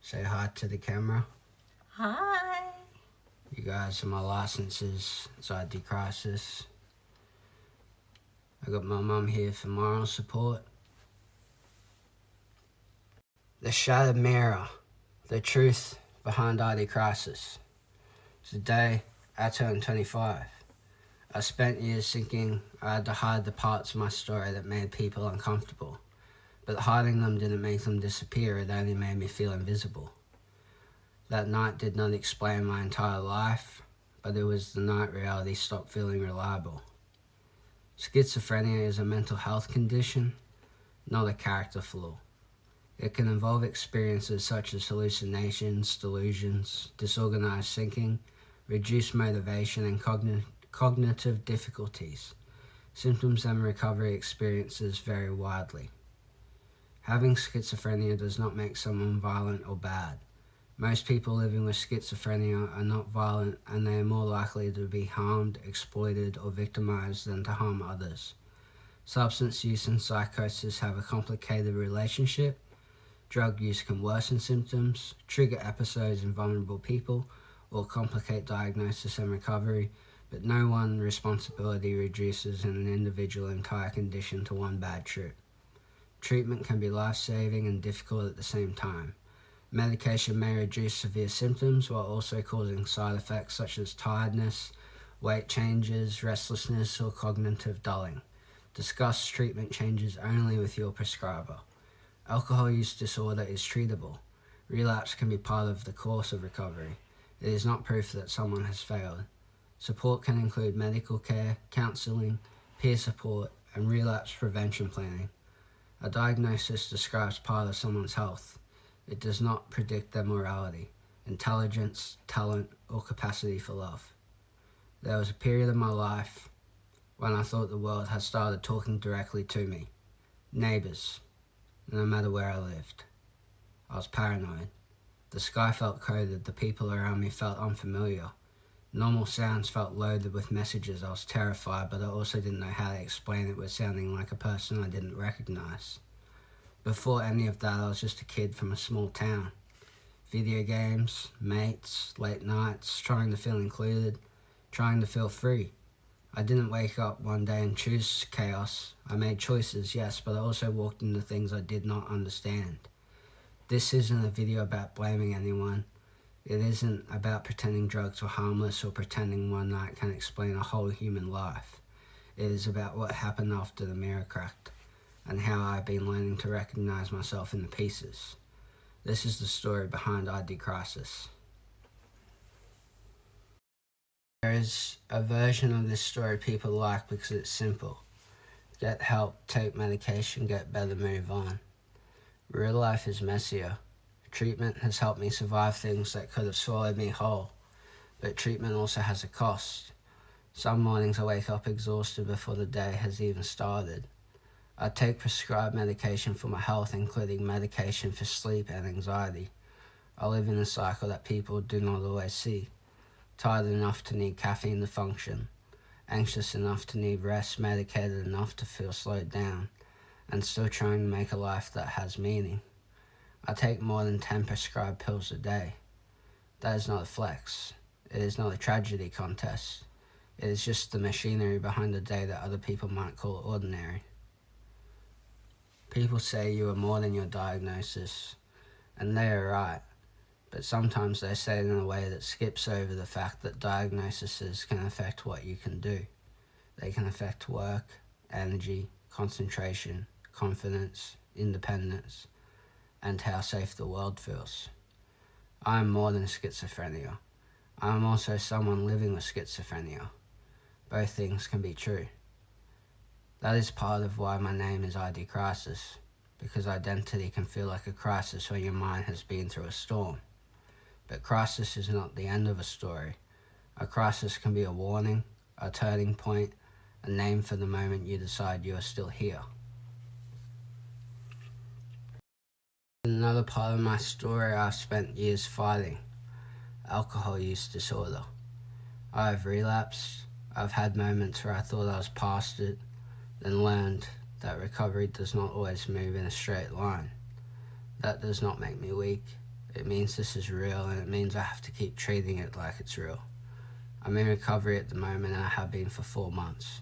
Say hi to the camera. Hi. You guys are my licenses. It's ID.CRISIS. I got my mum here for moral support. The shattered mirror. The truth behind ID.CRISIS. Today, I turned 25. I spent years thinking I had to hide the parts of my story that made people uncomfortable. But hiding them didn't make them disappear, it only made me feel invisible. That night did not explain my entire life, but it was the night reality stopped feeling reliable. Schizophrenia is a mental health condition, not a character flaw. It can involve experiences such as hallucinations, delusions, disorganized thinking, reduced motivation, and cognitive difficulties. Symptoms and recovery experiences vary widely. Having schizophrenia does not make someone violent or bad. Most people living with schizophrenia are not violent, and they are more likely to be harmed, exploited, or victimized than to harm others. Substance use and psychosis have a complicated relationship. Drug use can worsen symptoms, trigger episodes in vulnerable people, or complicate diagnosis and recovery, but no one responsibility reduces an individual's entire condition to one bad trip. Treatment can be life-saving and difficult at the same time. Medication may reduce severe symptoms while also causing side effects such as tiredness, weight changes, restlessness, or cognitive dulling. Discuss treatment changes only with your prescriber. Alcohol use disorder is treatable. Relapse can be part of the course of recovery. It is not proof that someone has failed. Support can include medical care, counselling, peer support, and relapse prevention planning. A diagnosis describes part of someone's health. It does not predict their morality, intelligence, talent, or capacity for love. There was a period of my life when I thought the world had started talking directly to me. Neighbours, no matter where I lived. I was paranoid. The sky felt coded, the people around me felt unfamiliar. Normal sounds felt loaded with messages. I was terrified, but I also didn't know how to explain it with sounding like a person I didn't recognize. Before any of that, I was just a kid from a small town. Video games, mates, late nights, trying to feel included, trying to feel free. I didn't wake up one day and choose chaos. I made choices, yes, but I also walked into things I did not understand. This isn't a video about blaming anyone. It isn't about pretending drugs were harmless or pretending one night can explain a whole human life. It is about what happened after the mirror cracked, and how I've been learning to recognize myself in the pieces. This is the story behind ID.CRISIS. There is a version of this story people like because it's simple. Get help, take medication, get better, move on. Real life is messier. Treatment has helped me survive things that could have swallowed me whole, but treatment also has a cost. Some mornings I wake up exhausted before the day has even started. I take prescribed medication for my health, including medication for sleep and anxiety. I live in a cycle that people do not always see. Tired enough to need caffeine to function, anxious enough to need rest, medicated enough to feel slowed down, and still trying to make a life that has meaning. I take more than 10 prescribed pills a day. That is not a flex. It is not a tragedy contest. It is just the machinery behind the day that other people might call ordinary. People say you are more than your diagnosis, and they are right, but sometimes they say it in a way that skips over the fact that diagnoses can affect what you can do. They can affect work, energy, concentration, confidence, independence, and how safe the world feels. I am more than schizophrenia. I am also someone living with schizophrenia. Both things can be true. That is part of why my name is ID.CRISIS, because identity can feel like a crisis when your mind has been through a storm. But crisis is not the end of a story. A crisis can be a warning, a turning point, a name for the moment you decide you are still here. Another part of my story I've spent years fighting: alcohol use disorder. I have relapsed. I've had moments where I thought I was past it, then learned that recovery does not always move in a straight line. That does not make me weak. It means this is real, and it means I have to keep treating it like it's real. I'm in recovery at the moment, and I have been for 4 months.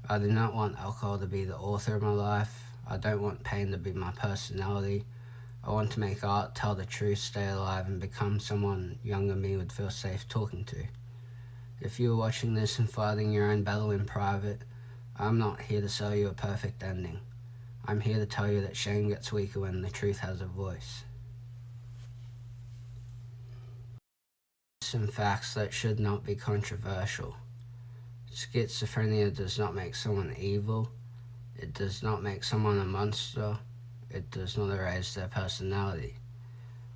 I do not want alcohol to be the author of my life. I don't want pain to be my personality. I want to make art, tell the truth, stay alive, and become someone younger me would feel safe talking to. If you are watching this and fighting your own battle in private, I'm not here to sell you a perfect ending. I'm here to tell you that shame gets weaker when the truth has a voice. Some facts that should not be controversial. Schizophrenia does not make someone evil. It does not make someone a monster. It does not erase their personality.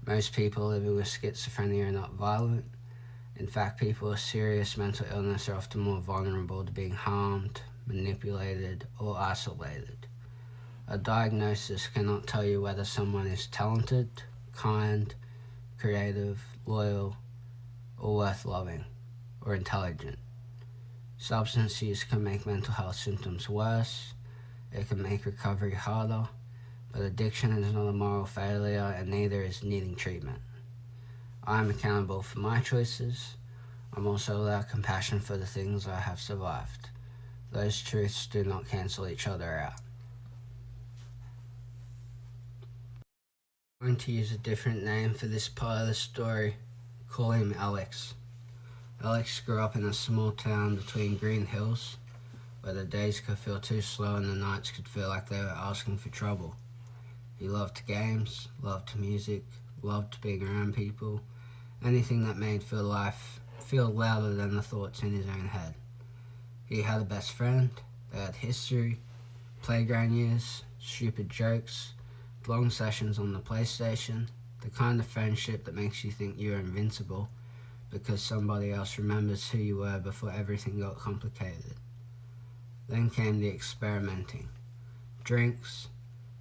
Most people living with schizophrenia are not violent. In fact, people with serious mental illness are often more vulnerable to being harmed, manipulated, or isolated. A diagnosis cannot tell you whether someone is talented, kind, creative, loyal, or worth loving, or intelligent. Substance use can make mental health symptoms worse. It can make recovery harder. But addiction is not a moral failure, and neither is needing treatment. I am accountable for my choices. I'm also allowed compassion for the things I have survived. Those truths do not cancel each other out. I'm going to use a different name for this part of the story. Call him Alex. Alex grew up in a small town between green hills, where the days could feel too slow and the nights could feel like they were asking for trouble. He loved games, loved music, loved being around people, anything that made life feel louder than the thoughts in his own head. He had a best friend, they had history, playground years, stupid jokes, long sessions on the PlayStation, the kind of friendship that makes you think you're invincible because somebody else remembers who you were before everything got complicated. Then came the experimenting. Drinks,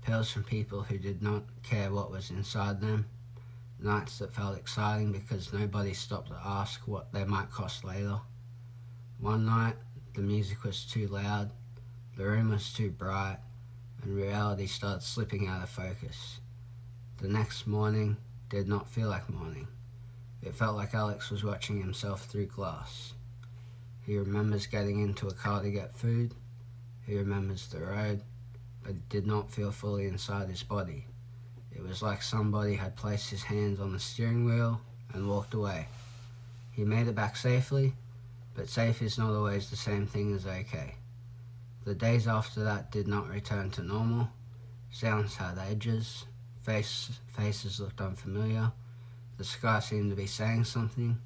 pills from people who did not care what was inside them, nights that felt exciting because nobody stopped to ask what they might cost later. One night, the music was too loud, the room was too bright, and reality started slipping out of focus. The next morning did not feel like morning. It felt like Alex was watching himself through glass. He remembers getting into a car to get food. He remembers the road, but it did not feel fully inside his body. It was like somebody had placed his hands on the steering wheel and walked away. He made it back safely, but safe is not always the same thing as okay. The days after that did not return to normal. Sounds had edges. Faces looked unfamiliar. The sky seemed to be saying something.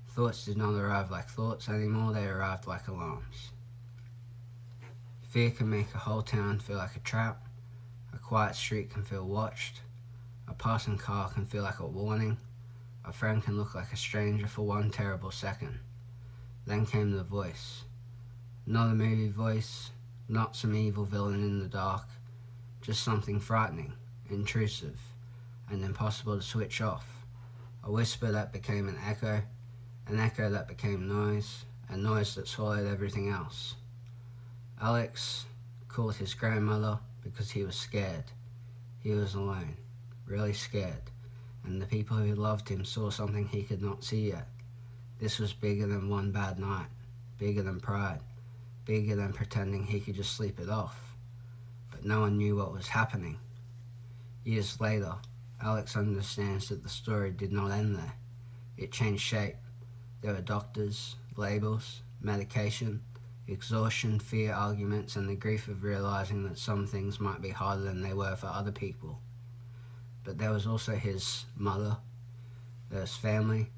Thoughts did not arrive like thoughts anymore, they arrived like alarms. Fear can make a whole town feel like a trap. A quiet street can feel watched. A passing car can feel like a warning. A friend can look like a stranger for one terrible second. Then came the voice. Not a movie voice, not some evil villain in the dark, just something frightening, intrusive, and impossible to switch off. A whisper that became an echo that became noise, a noise that swallowed everything else. Alex called his grandmother because he was scared. He was alone, really scared, and the people who loved him saw something he could not see yet. This was bigger than one bad night, bigger than pride, bigger than pretending he could just sleep it off. But no one knew what was happening. Years later, Alex understands that the story did not end there. It changed shape. There were doctors, labels, medication, exhaustion, fear, arguments, and the grief of realizing that some things might be harder than they were for other people. But there was also his mother. There was family.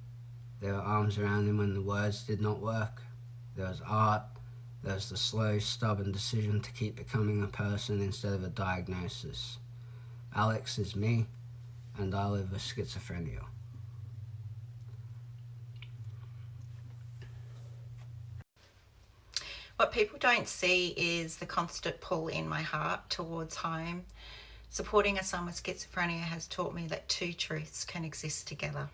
There were arms around him when the words did not work. There was art. There was the slow, stubborn decision to keep becoming a person instead of a diagnosis. Alex is me, and I live with schizophrenia. What people don't see is the constant pull in my heart towards home. Supporting a son with schizophrenia has taught me that two truths can exist together.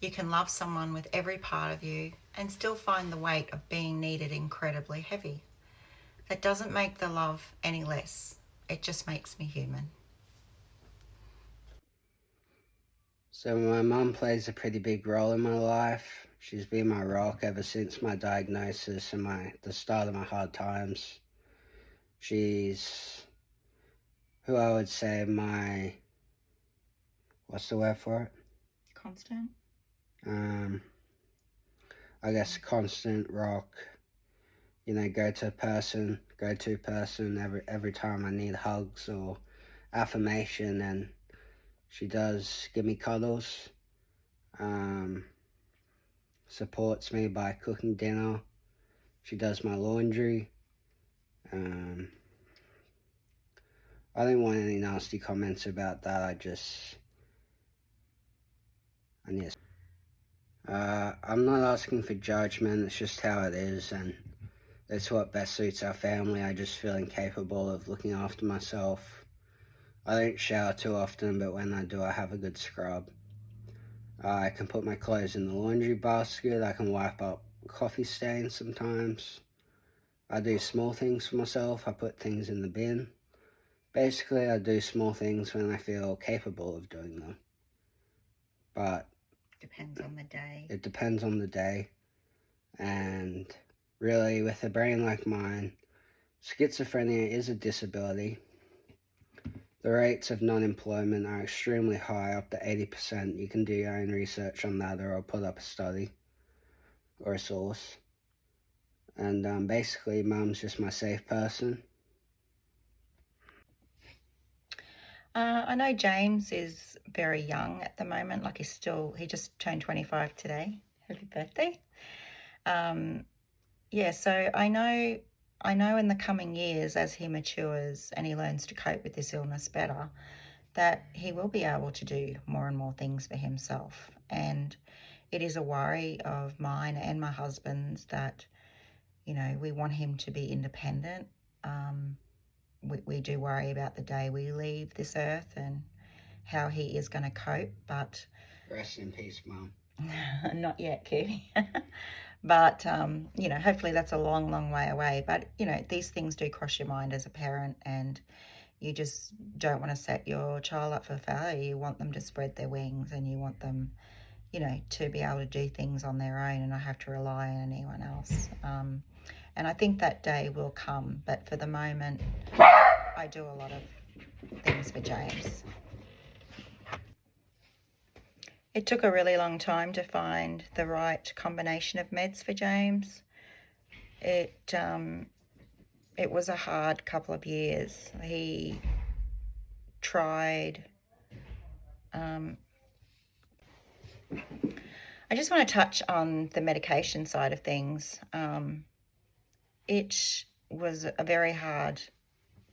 You can love someone with every part of you and still find the weight of being needed incredibly heavy. That doesn't make the love any less. It just makes me human. So my mum plays a pretty big role in my life. She's been my rock ever since my diagnosis and the start of my hard times. She's who I would say what's the word for it? Constant? I guess constant rock. Go-to person every time I need hugs or affirmation, and she does give me cuddles, supports me by cooking dinner, she does my laundry. I didn't want any nasty comments about that. I'm not asking for judgment, it's just how it is, and it's what best suits our family. I just feel incapable of looking after myself. I don't shower too often, but when I do, I have a good scrub. I can put my clothes in the laundry basket. I can wipe up coffee stains sometimes. I do small things for myself. I put things in the bin. Basically, I do small things when I feel capable of doing them. But Depends on the day. It depends on the day. And really, with a brain like mine, schizophrenia is a disability. The rates of non-employment are extremely high, up to 80%. You can do your own research on that, or I'll put up a study or a source. And basically, Mum's just my safe person. I know James is very young at the moment. Like he just turned 25 today. Happy birthday. So I know in the coming years, as he matures and he learns to cope with this illness better, that he will be able to do more and more things for himself. And it is a worry of mine and my husband's that, we want him to be independent. We do worry about the day we leave this earth and how he is going to cope, but... Rest in peace, Mum. Not yet, Kiwi. But, hopefully that's a long, long way away. But, these things do cross your mind as a parent, and you just don't want to set your child up for failure. You want them to spread their wings, and you want them, to be able to do things on their own and not have to rely on anyone else. And I think that day will come. But for the moment, I do a lot of things for James. It took a really long time to find the right combination of meds for James. It was a hard couple of years. He tried... I just want to touch on the medication side of things. It was a very hard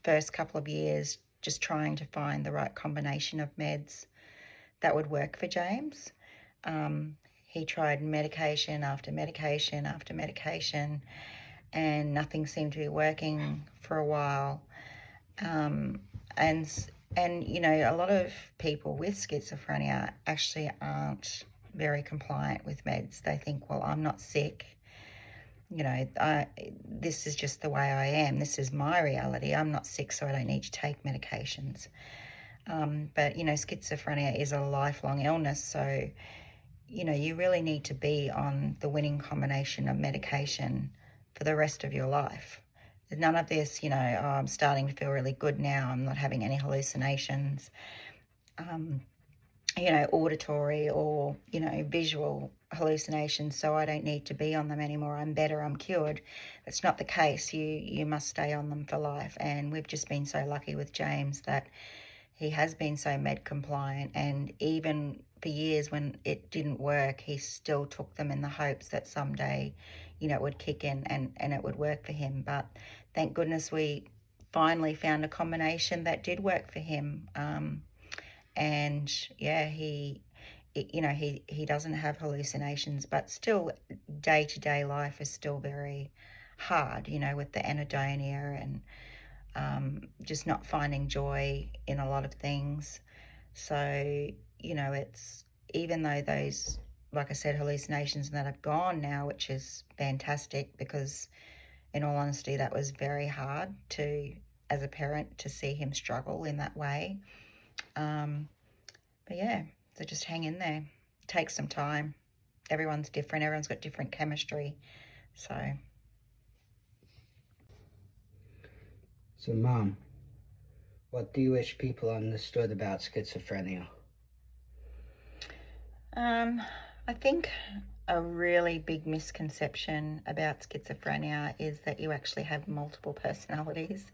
first couple of years just trying to find the right combination of meds that would work for James. He tried medication after medication after medication, and nothing seemed to be working for a while. And a lot of people with schizophrenia actually aren't very compliant with meds. They think, well, I'm not sick. This is just the way I am. This is my reality. I'm not sick, so I don't need to take medications. But schizophrenia is a lifelong illness, so, you really need to be on the winning combination of medication for the rest of your life. None of this, I'm starting to feel really good now, I'm not having any hallucinations, auditory or, visual hallucinations, so I don't need to be on them anymore. I'm better, I'm cured. That's not the case. You must stay on them for life. And we've just been so lucky with James that he has been so med compliant, and even for years when it didn't work, he still took them in the hopes that someday, it would kick in and it would work for him. But thank goodness we finally found a combination that did work for him. He doesn't have hallucinations, but still day-to-day life is still very hard, with the anhedonia and just not finding joy in a lot of things. So, it's, even though those, like I said, hallucinations that have gone now, which is fantastic, because in all honesty, that was very hard as a parent, to see him struggle in that way. But yeah, So just hang in there. It takes some time. Everyone's different. Everyone's got different chemistry. So Mum, what do you wish people understood about schizophrenia? I think a really big misconception about schizophrenia is that you actually have multiple personalities.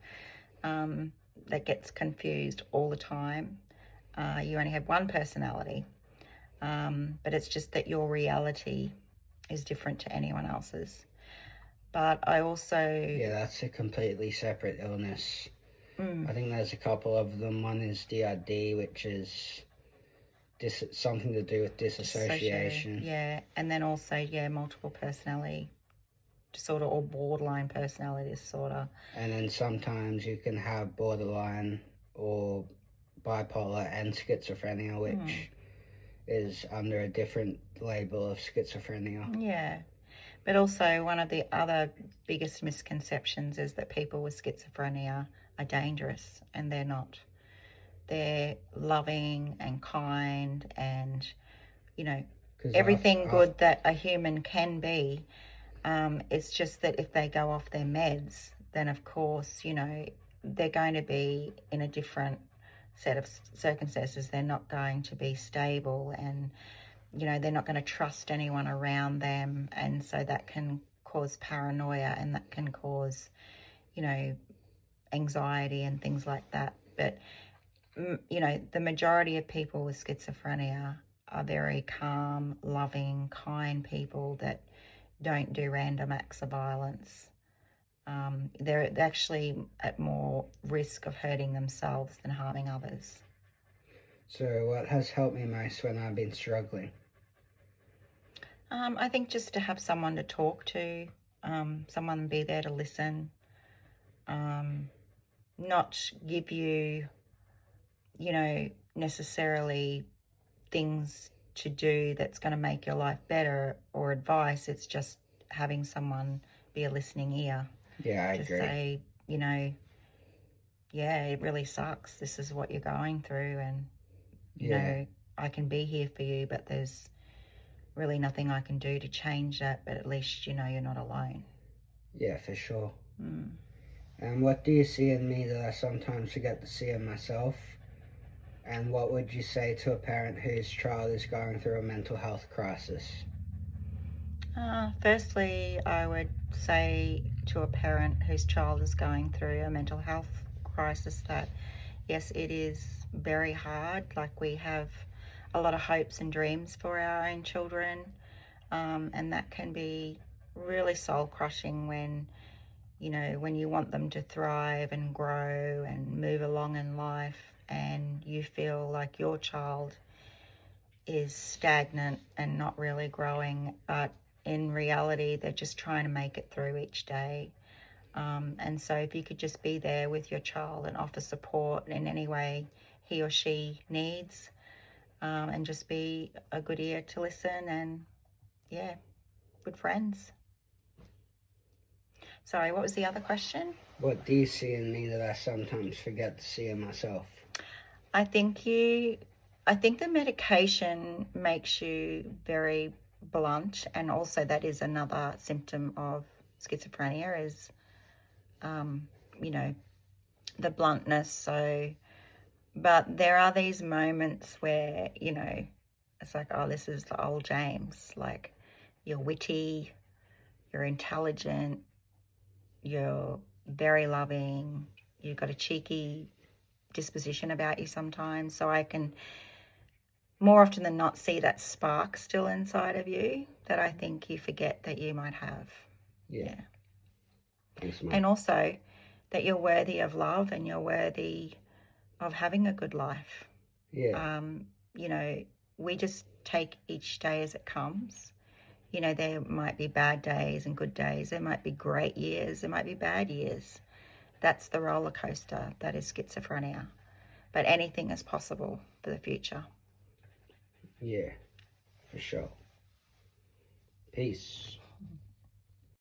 That gets confused all the time. You only have one personality, but it's just that your reality is different to anyone else's. But I also... Yeah, that's a completely separate illness. I think there's a couple of them. One is DID, which is something to do with disassociation. Yeah, and then also, multiple personality disorder or borderline personality disorder. And then sometimes you can have borderline or bipolar and schizophrenia, which is under a different label of schizophrenia. Yeah. But also one of the other biggest misconceptions is that people with schizophrenia are dangerous, and they're not. They're loving and kind and, everything good that a human can be. It's just that if they go off their meds, then of course, they're going to be in a different set of circumstances. They're not going to be stable, and they're not going to trust anyone around them, and so that can cause paranoia, and that can cause anxiety and things like that. But the majority of people with schizophrenia are very calm, loving, kind people that don't do random acts of violence. They're actually at more risk of hurting themselves than harming others. So what has helped me most when I've been struggling? I think just to have someone to talk to, someone be there to listen, not give you, necessarily things to do that's going to make your life better or advice. It's just having someone be a listening ear. Yeah, I agree. To say, it really sucks. This is what you're going through, and, I can be here for you, but there's really nothing I can do to change that, but at least you're not alone. Yeah, for sure. And what do you see in me that I sometimes forget to see in myself? And what would you say to a parent whose child is going through a mental health crisis? Firstly, I would say to a parent whose child is going through a mental health crisis that, yes, it is very hard. Like, we have a lot of hopes and dreams for our own children, and that can be really soul-crushing when you want them to thrive and grow and move along in life, and you feel like your child is stagnant and not really growing, but in reality they're just trying to make it through each day. And so if you could just be there with your child and offer support in any way he or she needs, and just be a good ear to listen, and good friends. Sorry, what was the other question? What do you see in me that I sometimes forget to see in myself? I think the medication makes you very blunt, and also that is another symptom of schizophrenia is, the bluntness. So, but there are these moments where, it's like, oh, this is the old James. Like, you're witty, you're intelligent, you're very loving, you've got a cheeky disposition about you sometimes. So I can more often than not see that spark still inside of you that I think you forget that you might have. Yeah. Thanks, Mum. And also that you're worthy of love and you're worthy of having a good life. Yeah. We just take each day as it comes. There might be bad days and good days. There might be great years. There might be bad years. That's the roller coaster that is schizophrenia. But anything is possible for the future. Yeah, for sure. Peace.